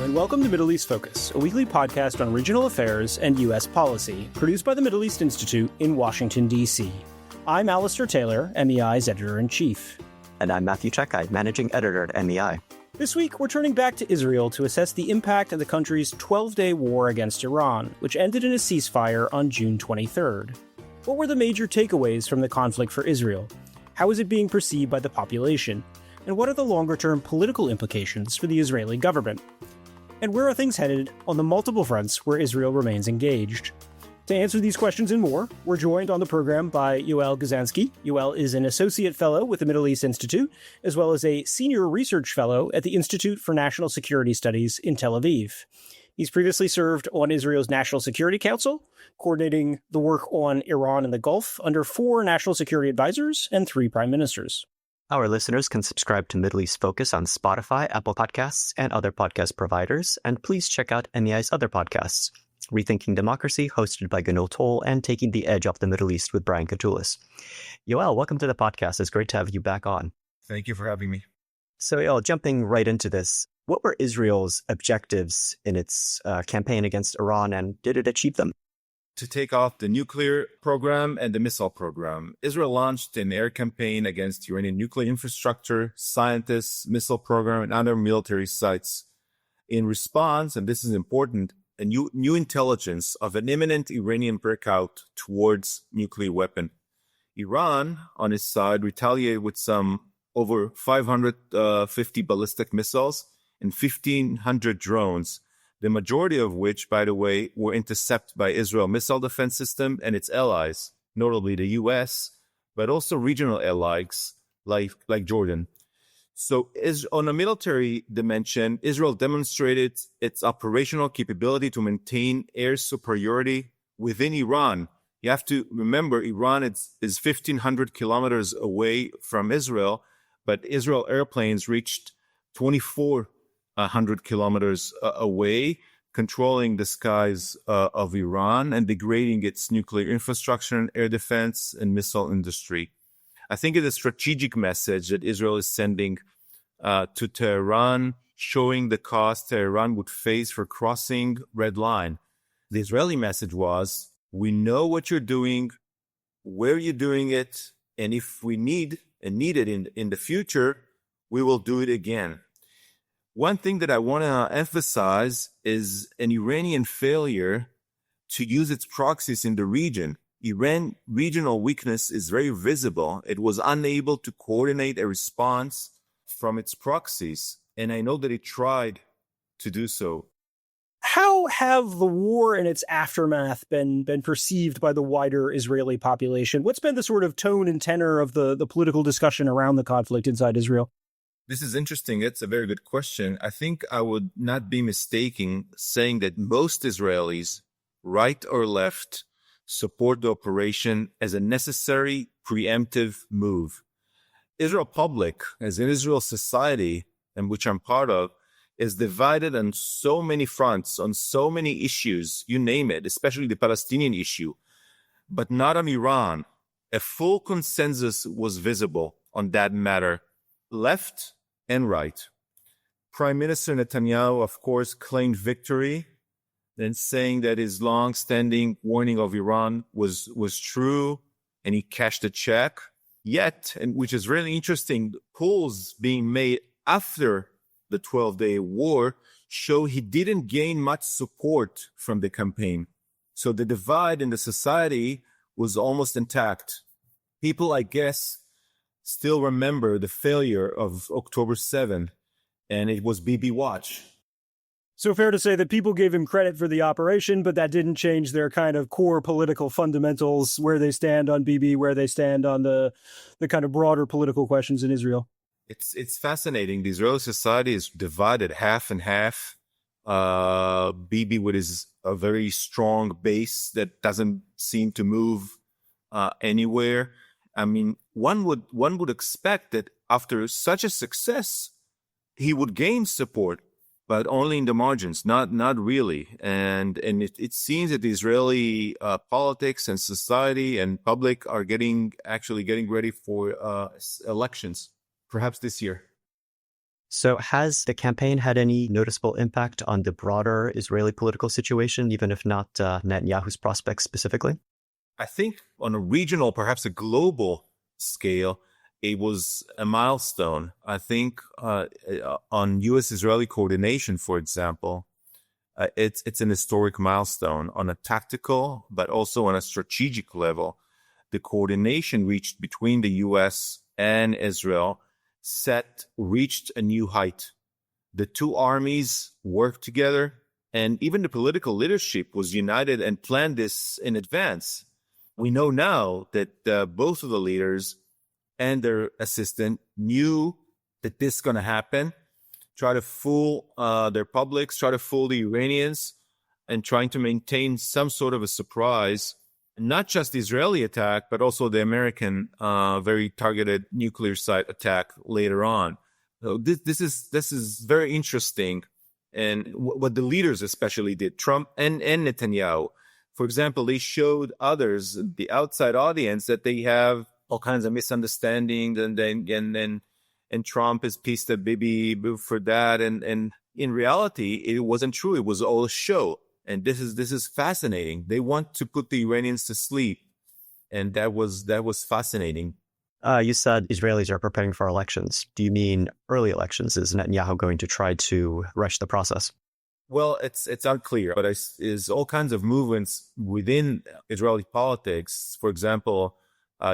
and welcome to Middle East Focus, a weekly podcast on regional affairs and U.S. policy, produced by the Middle East Institute in Washington, D.C. I'm Alistair Taylor, MEI's editor-in-chief. And I'm Matthew Czekaj, managing editor at MEI. This week, we're turning back to Israel to assess the impact of the country's 12-day war against Iran, which ended in a ceasefire on June 23rd. What were the major takeaways from the conflict for Israel? How is it being perceived by the population? And what are the longer-term political implications for the Israeli government? And where are things headed on the multiple fronts where Israel remains engaged? To answer these questions and more, we're joined on the program by Yoel Guzansky. Yoel is an associate fellow with the Middle East Institute, as well as a senior research fellow at the Institute for National Security Studies in Tel Aviv. He's previously served on Israel's National Security Council, coordinating the work on Iran and the Gulf under 4 national security advisors and 3 prime ministers. Our listeners can subscribe to Middle East Focus on Spotify, Apple Podcasts, and other podcast providers. And please check out MEI's other podcasts, Rethinking Democracy, hosted by Ganol Toll, and Taking the Edge Off the Middle East with Brian Katulis. Yoel, welcome to the podcast. It's great to have you back on. Thank you for having me. So, Yoel, jumping right into this, what were Israel's objectives in its campaign against Iran, and did it achieve them? To take off the nuclear program and the missile program, Israel launched an air campaign against Iranian nuclear infrastructure, scientists, missile program, and other military sites. In response, and this is important, a new intelligence of an imminent Iranian breakout towards nuclear weapon. Iran, on its side, retaliated with some over 550 ballistic missiles and 1,500 drones, the majority of which, by the way, were intercepted by Israel missile defense system and its allies, notably the U.S., but also regional allies like Jordan. So on a military dimension, Israel demonstrated its operational capability to maintain air superiority within Iran. You have to remember, Iran is 1,500 kilometers away from Israel, but Israel airplanes reached 2,400 kilometers away, controlling the skies of Iran and degrading its nuclear infrastructure and air defense and missile industry. I think it's a strategic message that Israel is sending to Tehran, showing the cost Tehran would face for crossing red line. The Israeli message was, we know what you're doing, where you're doing it, and if we need it in the future, we will do it again. One thing that I want to emphasize is an Iranian failure to use its proxies in the region. Iran's regional weakness is very visible. It was unable to coordinate a response from its proxies, and I know that it tried to do so. How have the war and its aftermath been perceived by the wider Israeli population? What's been the sort of tone and tenor of the political discussion around the conflict inside Israel? This is interesting. It's a very good question. I think I would not be mistaken saying that most Israelis, right or left, support the operation as a necessary preemptive move. Israel public, as in Israel society, and which I'm part of, is divided on so many fronts, on so many issues, you name it, especially the Palestinian issue, but not on Iran. A full consensus was visible on that matter, left and right. Prime Minister Netanyahu, of course, claimed victory, then saying that his long-standing warning of Iran was true, and he cashed a check. Yet, and which is really interesting, polls being made after the 12-day war show he didn't gain much support from the campaign. So the divide in the society was almost intact. People, I guess, still remember the failure of October 7, and it was Bibi watch. So fair to say that people gave him credit for the operation, but that didn't change their kind of core political fundamentals, where they stand on Bibi, where they stand on the kind of broader political questions in Israel. It's fascinating. The Israeli society is divided half and half. Bibi with his a very strong base that doesn't seem to move anywhere. I mean, one would expect that after such a success, he would gain support, but only in the margins, not really. And it seems that the Israeli politics and society and public are getting ready for elections, perhaps this year. So has the campaign had any noticeable impact on the broader Israeli political situation, even if not Netanyahu's prospects specifically? I think on a regional, perhaps a global scale, it was a milestone. I think on U.S.-Israeli coordination, for example, it's an historic milestone on a tactical, but also on a strategic level. The coordination reached between the U.S. and Israel reached a new height. The two armies worked together, and even the political leadership was united and planned this in advance. We know now that both of the leaders and their assistant knew that this is going to happen, try to fool their publics, try to fool the Iranians, and trying to maintain some sort of a surprise, not just the Israeli attack, but also the American very targeted nuclear site attack later on. So this is very interesting, and what the leaders especially did, Trump and Netanyahu. For example, they showed others, the outside audience, that they have all kinds of misunderstandings, and Trump is pissed at Bibi for that, and in reality, it wasn't true. It was all a show, and this is fascinating. They want to put the Iranians to sleep, and that was fascinating. You said Israelis are preparing for elections. Do you mean early elections? Is Netanyahu going to try to rush the process? Well, it's unclear, but is all kinds of movements within Israeli politics. For example,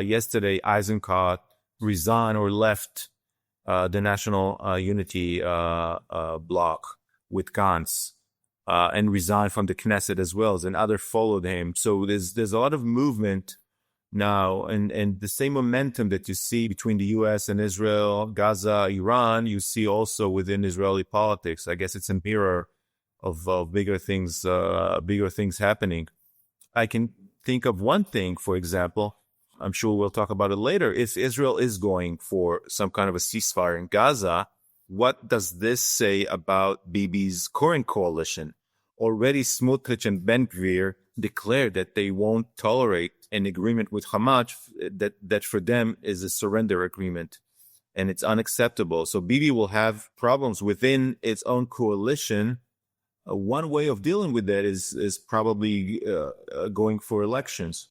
yesterday, Eisenkot resigned or left the National Unity bloc with Gantz and resigned from the Knesset as well, and others followed him. So there's a lot of movement now, and the same momentum that you see between the U.S. and Israel, Gaza, Iran, you see also within Israeli politics. I guess it's a mirror of bigger things happening. I can think of one thing, for example, I'm sure we'll talk about it later. If Israel is going for some kind of a ceasefire in Gaza, what does this say about Bibi's current coalition? Already Smotrich and Ben-Gvir declared that they won't tolerate an agreement with Hamas that for them is a surrender agreement, and it's unacceptable. So Bibi will have problems within its own coalition. One way of dealing with that is probably going for elections.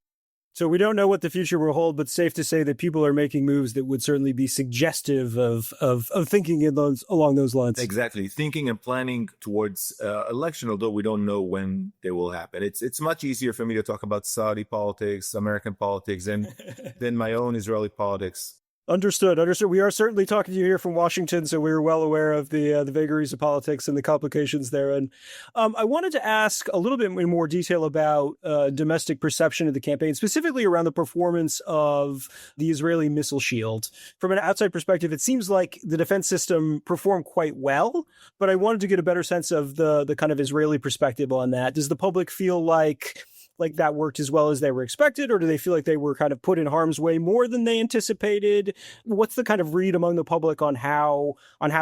So we don't know what the future will hold, but safe to say that people are making moves that would certainly be suggestive of thinking along those lines. Exactly. Thinking and planning towards election, although we don't know when they will happen. It's much easier for me to talk about Saudi politics, American politics, than my own Israeli politics. Understood. We are certainly talking to you here from Washington, so we're well aware of the vagaries of politics and the complications there. And I wanted to ask a little bit in more detail about domestic perception of the campaign, specifically around the performance of the Israeli missile shield. From an outside perspective, it seems like the defense system performed quite well, but I wanted to get a better sense of the kind of Israeli perspective on that. Does the public feel like that worked as well as they were expected, or do they feel like they were kind of put in harm's way more than they anticipated? What's the kind of read among the public on how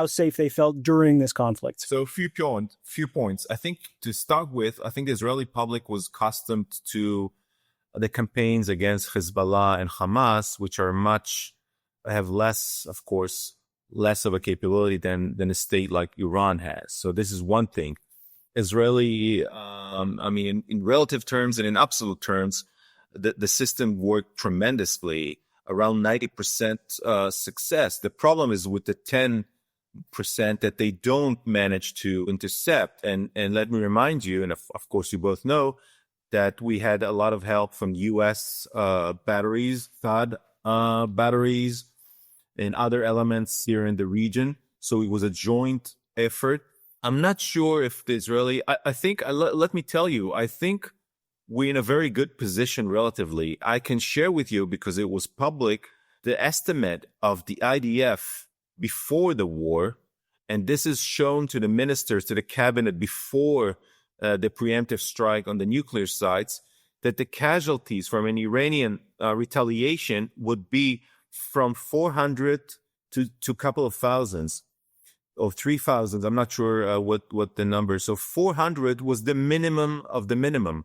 safe they felt during this conflict? So few points. I think to start with, I think the Israeli public was accustomed to the campaigns against Hezbollah and Hamas, which have less of a capability than a state like Iran has. So this is one thing. Israeli, in relative terms and in absolute terms, the system worked tremendously, around 90% success. The problem is with the 10% that they don't manage to intercept. And let me remind you, and of course you both know, that we had a lot of help from U.S. batteries, THAAD batteries, and other elements here in the region. So it was a joint effort. I'm not sure if the Israeli, I think, let me tell you, I think we're in a very good position relatively. I can share with you, because it was public, the estimate of the IDF before the war, and this is shown to the ministers, to the cabinet before the preemptive strike on the nuclear sites, that the casualties from an Iranian retaliation would be from 400 to a couple of thousands. Or 3,000, I'm not sure what the number. So 400 was the minimum of the minimum.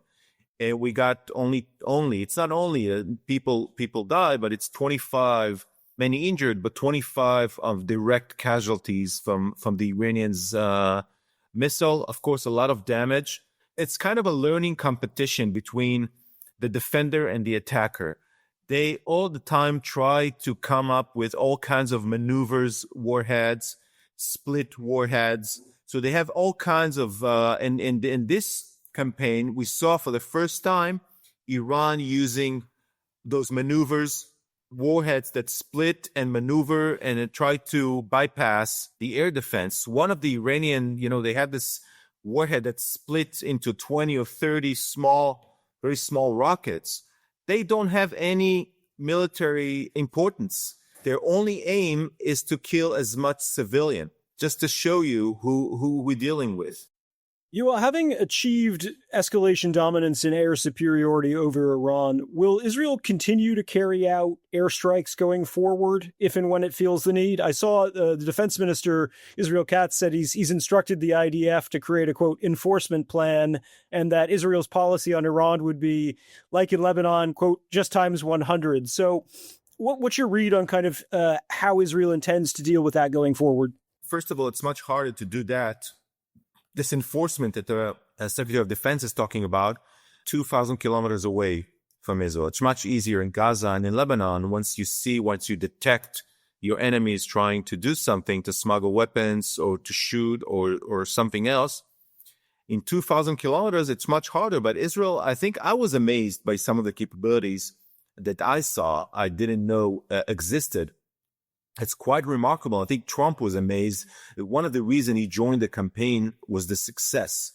We got only, it's not only people die, but it's 25 many injured, but 25 of direct casualties from the Iranians' missile. Of course, a lot of damage. It's kind of a learning competition between the defender and the attacker. They all the time try to come up with all kinds of maneuvers, warheads, split warheads. So they have all kinds of, and in this campaign, we saw for the first time Iran using those maneuvers, warheads that split and maneuver and it try to bypass the air defense. One of the Iranian, they had this warhead that split into 20 or 30 very small rockets. They don't have any military importance. Their only aim is to kill as much civilian, just to show you who we're dealing with. You are having achieved escalation dominance and air superiority over Iran. Will Israel continue to carry out airstrikes going forward if and when it feels the need? I saw the defense minister, Israel Katz, said he's instructed the IDF to create a, quote, enforcement plan, and that Israel's policy on Iran would be, like in Lebanon, quote, just times 100. So what's your read on kind of how Israel intends to deal with that going forward? First of all, it's much harder to do that. This enforcement that the Secretary of Defense is talking about, 2,000 kilometers away from Israel. It's much easier in Gaza and in Lebanon once you detect your enemy is trying to do something, to smuggle weapons or to shoot or something else. In 2,000 kilometers, it's much harder. But Israel, I think I was amazed by some of the capabilities that I saw, I didn't know existed. It's quite remarkable. I think Trump was amazed. One of the reasons he joined the campaign was the success.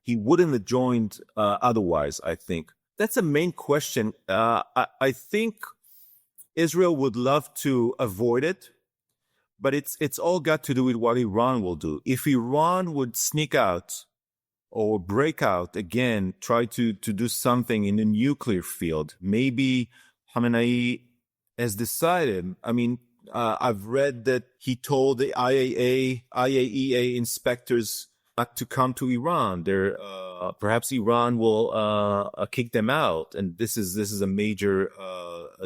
He wouldn't have joined otherwise, I think. That's a main question. I think Israel would love to avoid it, but it's all got to do with what Iran will do. If Iran would sneak out or break out again, try to do something in the nuclear field, maybe Khamenei has decided, I've read that he told the IAEA inspectors not to come to Iran. Perhaps Iran will kick them out, and this is a major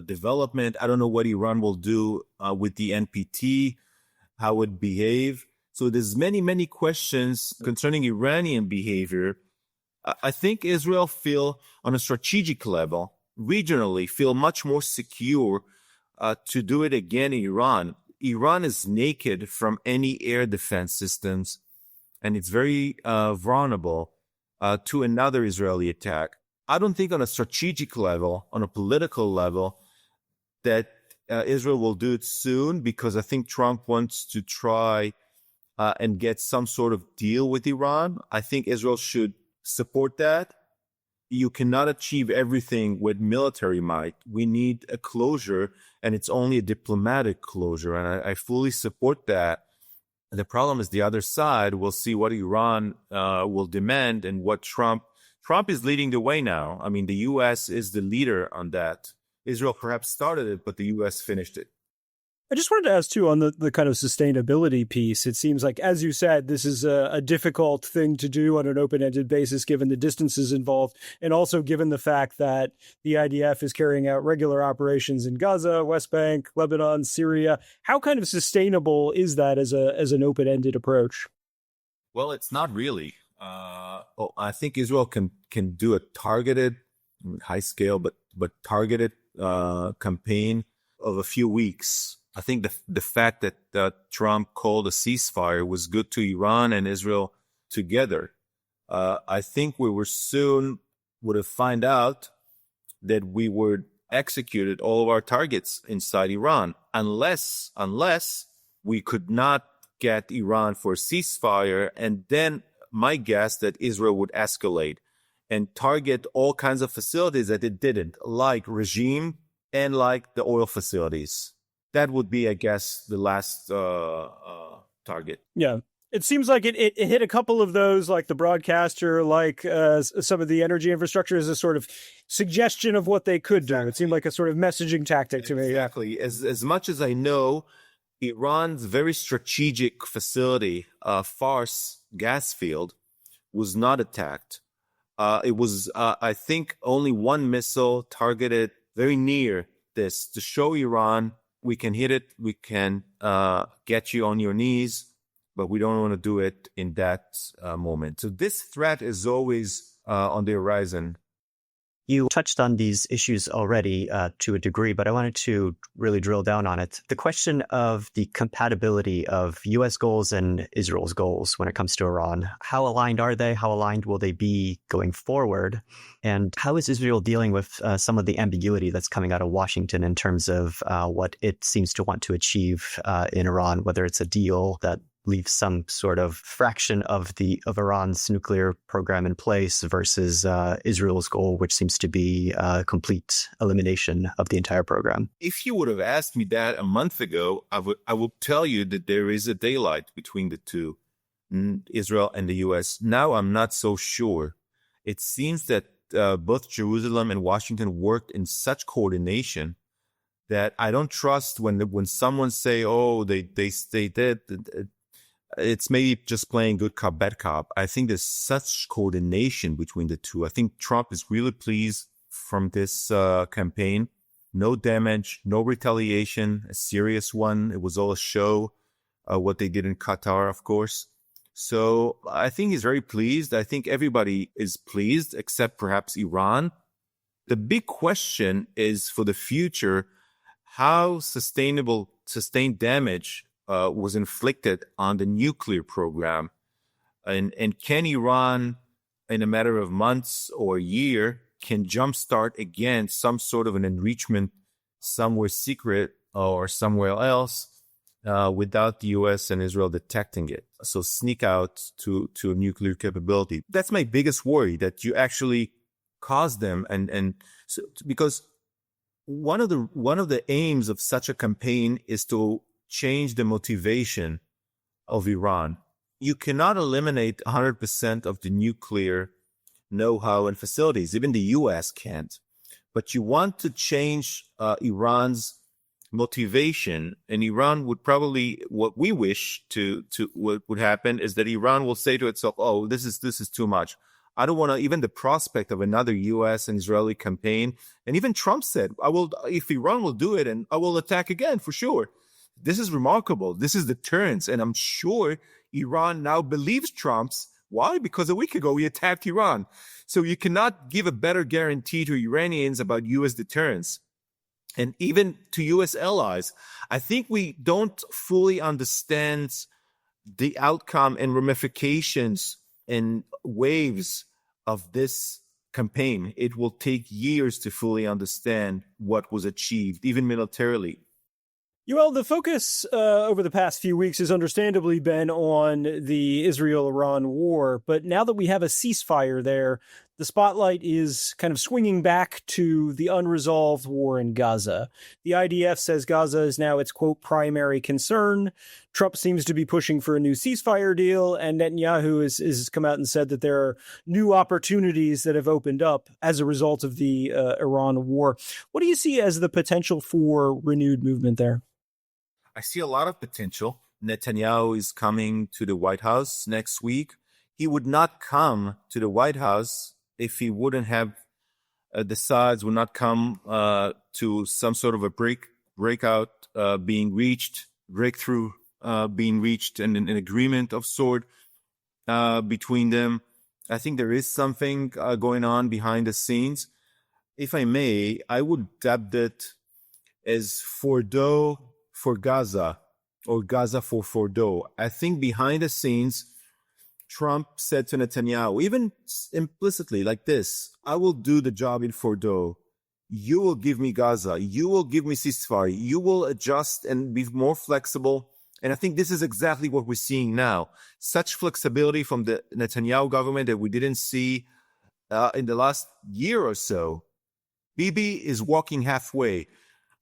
development. I don't know what Iran will do with the NPT, how it behave. So there's many questions concerning Iranian behavior. I think Israel feel on a strategic level, regionally, feel much more secure to do it again in Iran. Iran is naked from any air defense systems, and it's very vulnerable to another Israeli attack. I don't think on a strategic level, on a political level, that Israel will do it soon, because I think Trump wants to try and get some sort of deal with Iran. I think Israel should support that. You cannot achieve everything with military might. We need a closure, and it's only a diplomatic closure, and I fully support that. The problem is the other side. We'll see what Iran will demand and what Trump is leading the way now. The U.S. is the leader on that. Israel perhaps started it, but the U.S. finished it. I just wanted to ask, too, on the kind of sustainability piece. It seems like, as you said, this is a difficult thing to do on an open-ended basis, given the distances involved, and also given the fact that the IDF is carrying out regular operations in Gaza, West Bank, Lebanon, Syria. How kind of sustainable is that as an open-ended approach? Well, it's not really. I think Israel can do a targeted, high scale, but targeted campaign of a few weeks. I think the fact that Trump called a ceasefire was good to Iran and Israel together. I think we would have found out that we were executed all of our targets inside Iran, unless we could not get Iran for a ceasefire, and then my guess that Israel would escalate and target all kinds of facilities that it didn't, like regime and like the oil facilities. That would be, I guess, the last target. Yeah. It seems like it hit a couple of those, like the broadcaster, like some of the energy infrastructure, as a sort of suggestion of what they could do. It seemed like a sort of messaging tactic to me. Exactly. As much as I know, Iran's very strategic facility, Fars gas field, was not attacked. It was, I think, only one missile targeted very near this to show Iran we can hit it, we can get you on your knees, but we don't want to do it in that moment. So this threat is always on the horizon. You touched on these issues already to a degree, but I wanted to really drill down on it. The question of the compatibility of U.S. goals and Israel's goals when it comes to Iran. How aligned are they? How aligned will they be going forward? And how is Israel dealing with some of the ambiguity that's coming out of Washington in terms of what it seems to want to achieve in Iran, whether it's a deal that leaves some sort of fraction of Iran's nuclear program in place versus Israel's goal, which seems to be complete elimination of the entire program. If you would have asked me that a month ago, I would tell you that there is a daylight between the two, Israel and the U.S. Now I'm not so sure. It seems that both Jerusalem and Washington worked in such coordination that I don't trust when someone say, "Oh, they did." It's maybe just playing good cop, bad cop. I think there's such coordination between the two. I think Trump is really pleased from this campaign. No damage, no retaliation, a serious one. It was all a show, what they did in Qatar, of course. So I think he's very pleased. I think everybody is pleased, except perhaps Iran. The big question is for the future, how sustained damage was inflicted on the nuclear program. And can Iran, in a matter of months or a year, can jumpstart again some sort of an enrichment somewhere secret or somewhere else without the U.S. and Israel detecting it? So sneak out to a nuclear capability. That's my biggest worry, that you actually cause them. And so, because one of the aims of such a campaign is to change the motivation of Iran. You cannot eliminate 100% of the nuclear know-how and facilities. Even the U.S. can't. But you want to change Iran's motivation, and Iran would probably, what we wish what would happen is that Iran will say to itself, "Oh, this is too much. I don't want to," even the prospect of another U.S. and Israeli campaign. And even Trump said, if Iran will do it, and I will attack again for sure. This is remarkable. This is deterrence. And I'm sure Iran now believes Trump's. Why? Because a week ago, we attacked Iran. So you cannot give a better guarantee to Iranians about U.S. deterrence. And even to U.S. allies, I think we don't fully understand the outcome and ramifications and waves of this campaign. It will take years to fully understand what was achieved, even militarily. Yoel, the focus over the past few weeks has understandably been on the Israel-Iran war, but now that we have a ceasefire there, the spotlight is kind of swinging back to the unresolved war in Gaza. The IDF says Gaza is now its, quote, primary concern. Trump seems to be pushing for a new ceasefire deal, and Netanyahu has come out and said that there are new opportunities that have opened up as a result of the Iran war. What do you see as the potential for renewed movement there? I see a lot of potential. Netanyahu is coming to the White House next week. He would not come to the White House if he wouldn't have the sides would not come to some sort of a breakthrough being reached, and an agreement of sort between them. I think there is something going on behind the scenes. If I may, I would dub it as Fordo for Gaza, or Gaza for Fordo. I think behind the scenes, Trump said to Netanyahu, even implicitly like this, "I will do the job in Fordo. You will give me Gaza. You will give me ceasefire. You will adjust and be more flexible." And I think this is exactly what we're seeing now. Such flexibility from the Netanyahu government that we didn't see in the last year or so. Bibi is walking halfway.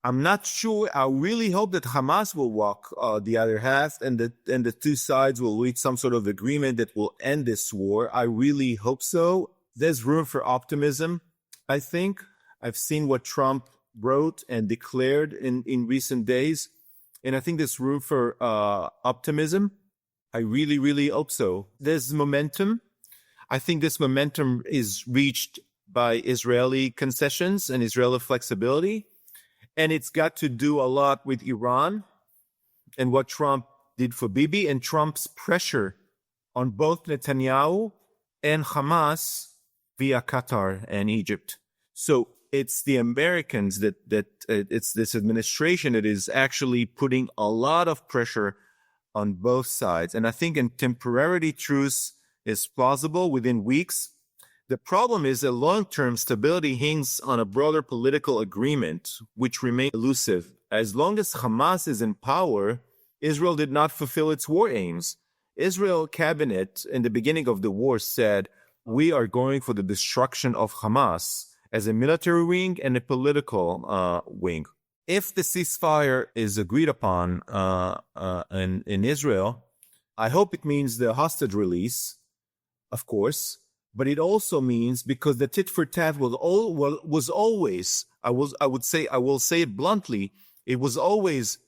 I'm not sure. I really hope that Hamas will walk the other half, and the two sides will reach some sort of agreement that will end this war. I really hope so. There's room for optimism, I think. I've seen what Trump wrote and declared in recent days, and I think there's room for optimism. I really, really hope so. There's momentum. I think this momentum is reached by Israeli concessions and Israeli flexibility. And it's got to do a lot with Iran and what Trump did for Bibi and Trump's pressure on both Netanyahu and Hamas via Qatar and Egypt. So it's the Americans that it's this administration that is actually putting a lot of pressure on both sides. And I think a temporary truce is plausible within weeks. The problem is that long-term stability hangs on a broader political agreement, which remains elusive. As long as Hamas is in power, Israel did not fulfill its war aims. Israel cabinet in the beginning of the war said, we are going for the destruction of Hamas as a military wing and a political wing. If the ceasefire is agreed upon in Israel, I hope it means the hostage release, of course, but it also means because the tit for tat was always, I will say it bluntly, it was always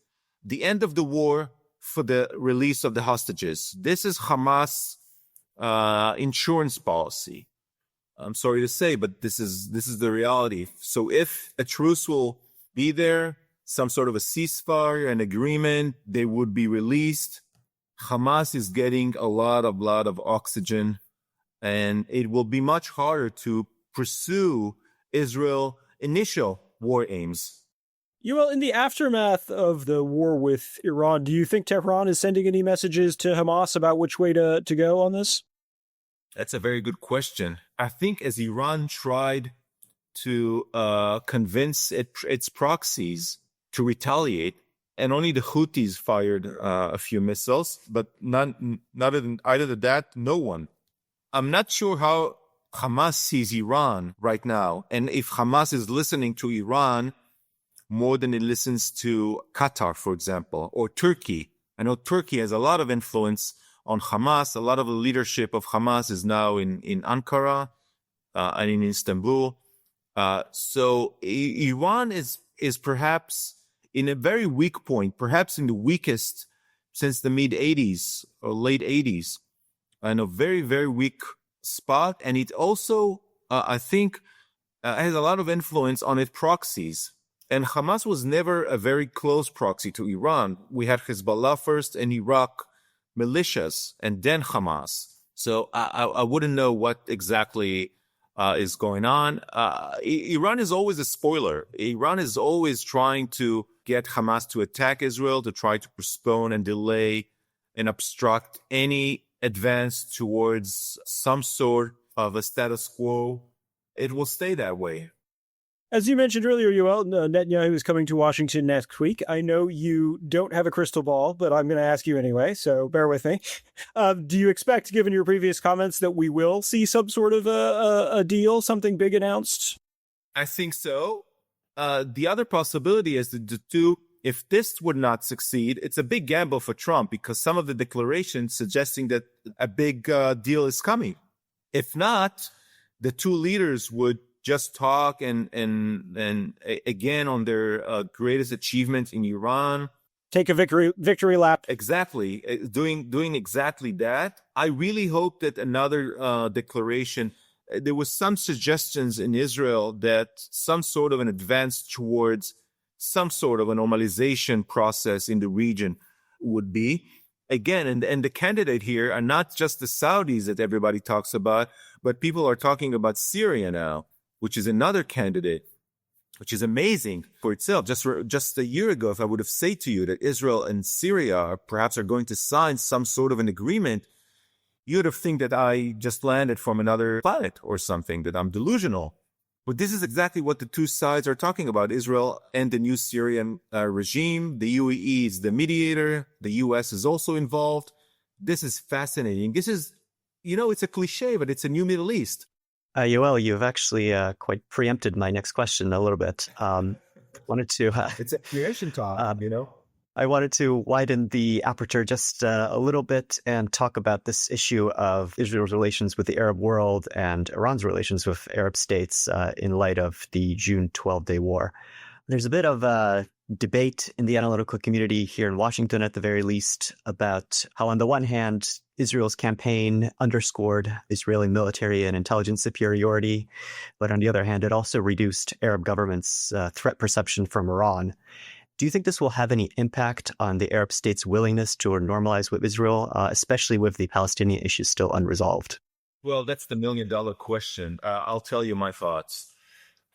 the end of the war for the release of the hostages. This is Hamas insurance policy. I'm sorry to say, but this is the reality. So if a truce will be there, some sort of a ceasefire, an agreement, they would be released. Hamas is getting a lot of oxygen, and it will be much harder to pursue Israel's initial war aims. Yoel, in the aftermath of the war with Iran, do you think Tehran is sending any messages to Hamas about which way to go on this? That's a very good question. I think as Iran tried to convince its proxies to retaliate, and only the Houthis fired a few missiles, but not either than that, no one. I'm not sure how Hamas sees Iran right now, and if Hamas is listening to Iran more than it listens to Qatar, for example, or Turkey. I know Turkey has a lot of influence on Hamas. A lot of the leadership of Hamas is now in Ankara and in Istanbul. So Iran is perhaps in a very weak point, perhaps in the weakest since the mid-'80s or late '80s, in a very, very weak spot. And it also, I think, has a lot of influence on its proxies. And Hamas was never a very close proxy to Iran. We had Hezbollah first and Iraq militias, and then Hamas. So I wouldn't know what exactly is going on. Iran is always a spoiler. Iran is always trying to get Hamas to attack Israel, to try to postpone and delay and obstruct any advance towards some sort of a status quo. It will stay that way. As you mentioned earlier, Yoel, Netanyahu is coming to Washington next week. I know you don't have a crystal ball, but I'm going to ask you anyway, so bear with me. Do you expect, given your previous comments, that we will see some sort of a deal, something big announced? I think so. The other possibility is that the two, if this would not succeed, it's a big gamble for Trump because some of the declarations suggesting that a big deal is coming. If not, the two leaders would just talk and again on their greatest achievements in Iran. Take a victory lap. Exactly. Doing exactly that. I really hope that another declaration, there was some suggestions in Israel that some sort of an advance towards some sort of a normalization process in the region would be. Again, and the candidate here are not just the Saudis that everybody talks about, but people are talking about Syria now, which is another candidate, which is amazing for itself. Just a year ago, if I would have said to you that Israel and Syria perhaps are going to sign some sort of an agreement, you would have think that I just landed from another planet or something, that I'm delusional. But this is exactly what the two sides are talking about, Israel and the new Syrian regime. The UAE is the mediator. The US is also involved. This is fascinating. This is, it's a cliche, but it's a new Middle East. Yoel, you've actually quite preempted my next question a little bit. Wanted to. It's a creation talk, I wanted to widen the aperture just a little bit and talk about this issue of Israel's relations with the Arab world and Iran's relations with Arab states in light of the June 12-day war. There's a bit of debate in the analytical community here in Washington, at the very least, about how, on the one hand, Israel's campaign underscored Israeli military and intelligence superiority, but on the other hand, it also reduced Arab governments' threat perception from Iran. Do you think this will have any impact on the Arab states' willingness to normalize with Israel, especially with the Palestinian issue still unresolved? Well, that's the million-dollar question. I'll tell you my thoughts.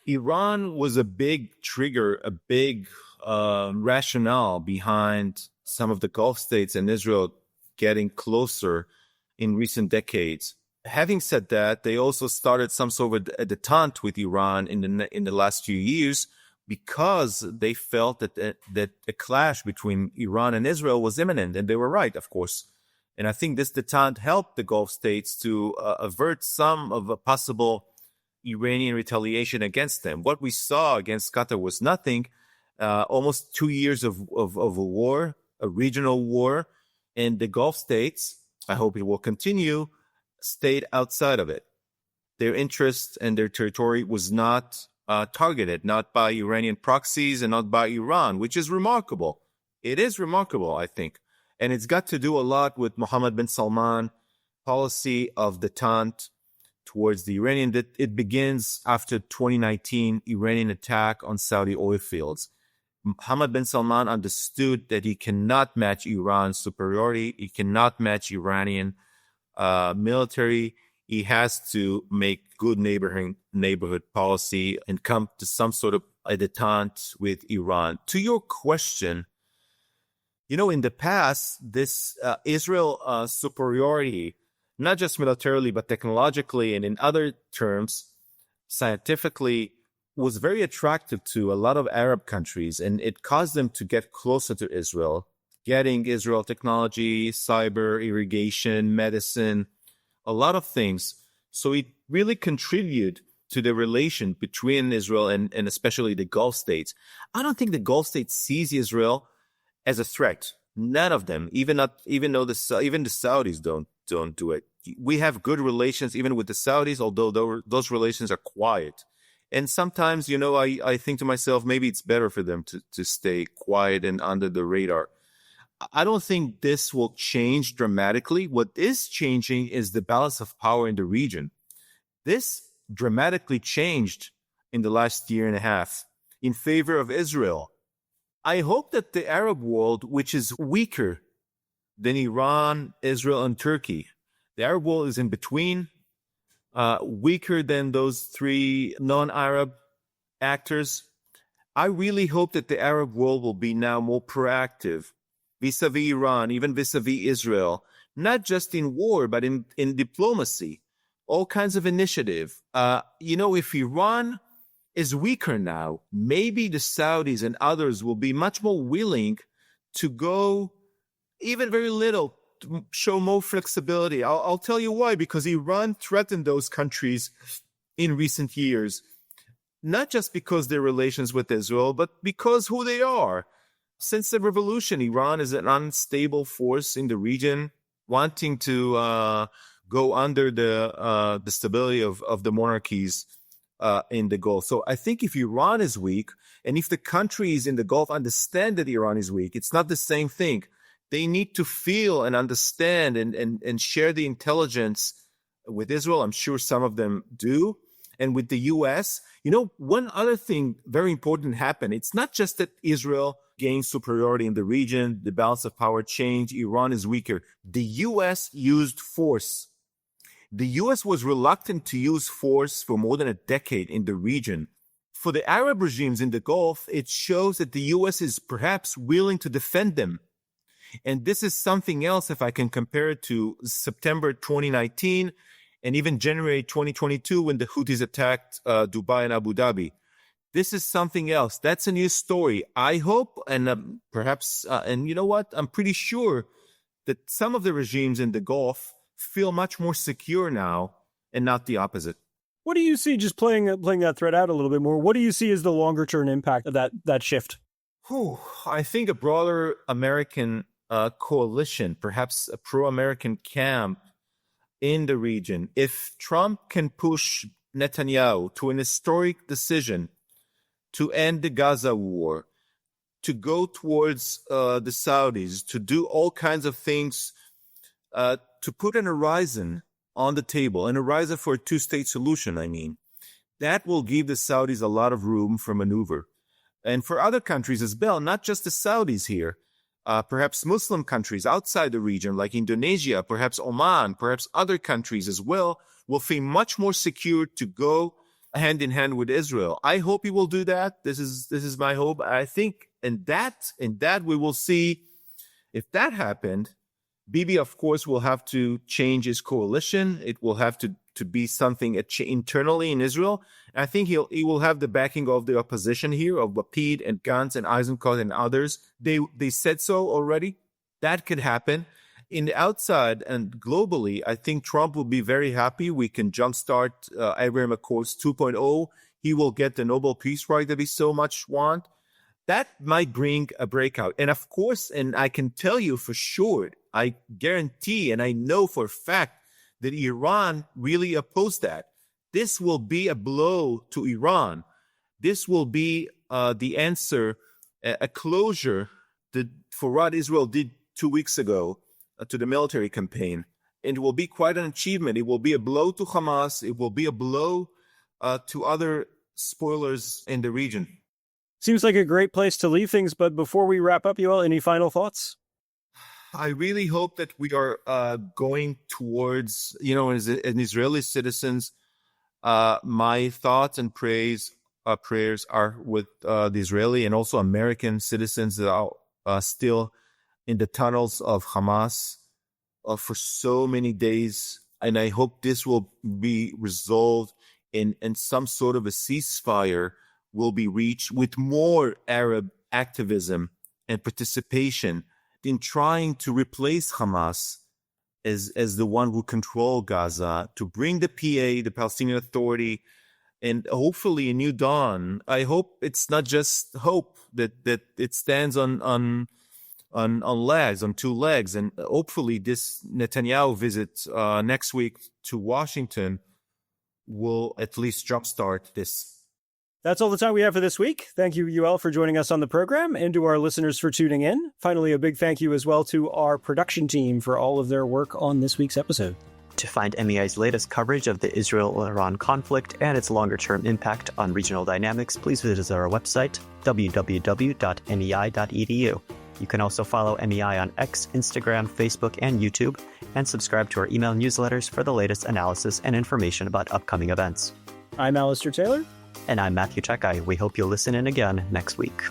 Iran was a big trigger, a big rationale behind some of the Gulf states and Israel getting closer in recent decades. Having said that, they also started some sort of a detente with Iran in the last few years because they felt that a clash between Iran and Israel was imminent, and they were right, of course. And I think this detente helped the Gulf states to avert some of a possible Iranian retaliation against them. What we saw against Qatar was nothing. Almost 2 years of a war, a regional war, and the Gulf states, I hope it will continue, stayed outside of it. Their interest and their territory was not targeted, not by Iranian proxies and not by Iran, which is remarkable. It is remarkable, I think. And it's got to do a lot with Mohammed bin Salman policy of detente towards the Iranian. It begins after 2019 Iranian attack on Saudi oil fields. Mohammed bin Salman understood that he cannot match Iran's superiority. He cannot match Iranian military. He has to make good neighborhood policy and come to some sort of a detente with Iran. To your question, in the past, this Israel superiority, not just militarily, but technologically and in other terms, scientifically, was very attractive to a lot of Arab countries, and it caused them to get closer to Israel, getting Israel technology, cyber, irrigation, medicine, a lot of things. So it really contributed to the relation between Israel and especially the Gulf states. I don't think the Gulf states sees Israel as a threat. None of them, even the Saudis don't do it. We have good relations even with the Saudis, although those relations are quiet. And sometimes, I think to myself, maybe it's better for them to stay quiet and under the radar. I don't think this will change dramatically. What is changing is the balance of power in the region. This dramatically changed in the last year and a half in favor of Israel. I hope that the Arab world, which is weaker than Iran, Israel, and Turkey, the Arab world is in between, weaker than those three non-Arab actors. I really hope that the Arab world will be now more proactive vis-a-vis Iran, even vis-a-vis Israel, not just in war, but in diplomacy, all kinds of initiative. If Iran is weaker now, maybe the Saudis and others will be much more willing to go even very little, to show more flexibility. I'll tell you why, because Iran threatened those countries in recent years, not just because their relations with Israel, but because who they are. Since the revolution, Iran is an unstable force in the region, wanting to go under the stability of the monarchies in the Gulf. So I think if Iran is weak, and if the countries in the Gulf understand that Iran is weak, it's not the same thing. They need to feel and understand and share the intelligence with Israel. I'm sure some of them do. And with the U.S., one other thing very important happened. It's not just that Israel gained superiority in the region, the balance of power changed, Iran is weaker. The U.S. used force. The U.S. was reluctant to use force for more than a decade in the region. For the Arab regimes in the Gulf, it shows that the U.S. is perhaps willing to defend them. And this is something else if I can compare it to September 2019 and even January 2022 when the Houthis attacked Dubai and Abu Dhabi. This is something else. That's a new story. I hope and perhaps, and you know what? I'm pretty sure that some of the regimes in the Gulf feel much more secure now and not the opposite. What do you see, just playing that thread out a little bit more, what do you see as the longer-term impact of that shift? I think a broader American coalition, perhaps a pro-American camp in the region. If Trump can push Netanyahu to an historic decision to end the Gaza war, to go towards the Saudis, to do all kinds of things to put an horizon on the table, an horizon for a two-state solution, I mean, that will give the Saudis a lot of room for maneuver. And for other countries as well, not just the Saudis here, perhaps Muslim countries outside the region like Indonesia, perhaps Oman, perhaps other countries as well, will feel much more secure to go hand in hand with Israel. I hope he will do that. This is my hope. I think in that we will see, if that happened, Bibi, of course, will have to change his coalition. It will have to be something internally in Israel. And I think he will have the backing of the opposition here, of Lapid and Gantz and Eisenkot and others. They said so already. That could happen. In the outside and globally, I think Trump will be very happy. We can jumpstart Abraham Accords 2.0. He will get the Nobel Peace Prize that we so much want. That might bring a breakout. And of course, and I can tell you for sure, I guarantee and I know for a fact that Iran really opposed that. This will be a blow to Iran. This will be the answer, a closure for what Israel did 2 weeks ago to the military campaign. And it will be quite an achievement. It will be a blow to Hamas. It will be a blow to other spoilers in the region. Seems like a great place to leave things, but before we wrap up, Yoel, any final thoughts? I really hope that we are going towards, as Israeli citizens, my thoughts and prayers are with the Israeli and also American citizens that are still in the tunnels of Hamas for so many days. And I hope this will be resolved and some sort of a ceasefire will be reached with more Arab activism and participation in trying to replace Hamas as the one who control Gaza, to bring the PA, the Palestinian Authority, and hopefully a new dawn. I hope it's not just hope, that it stands on legs, on two legs, and hopefully this Netanyahu visit next week to Washington will at least jumpstart this. That's all the time we have for this week. Thank you, Yoel, for joining us on the program, and to our listeners for tuning in. Finally, a big thank you as well to our production team for all of their work on this week's episode. To find MEI's latest coverage of the Israel-Iran conflict and its longer-term impact on regional dynamics, please visit our website, www.mei.edu. You can also follow MEI on X, Instagram, Facebook, and YouTube, and subscribe to our email newsletters for the latest analysis and information about upcoming events. I'm Alistair Taylor. And I'm Matthew Czekaj. We hope you'll listen in again next week.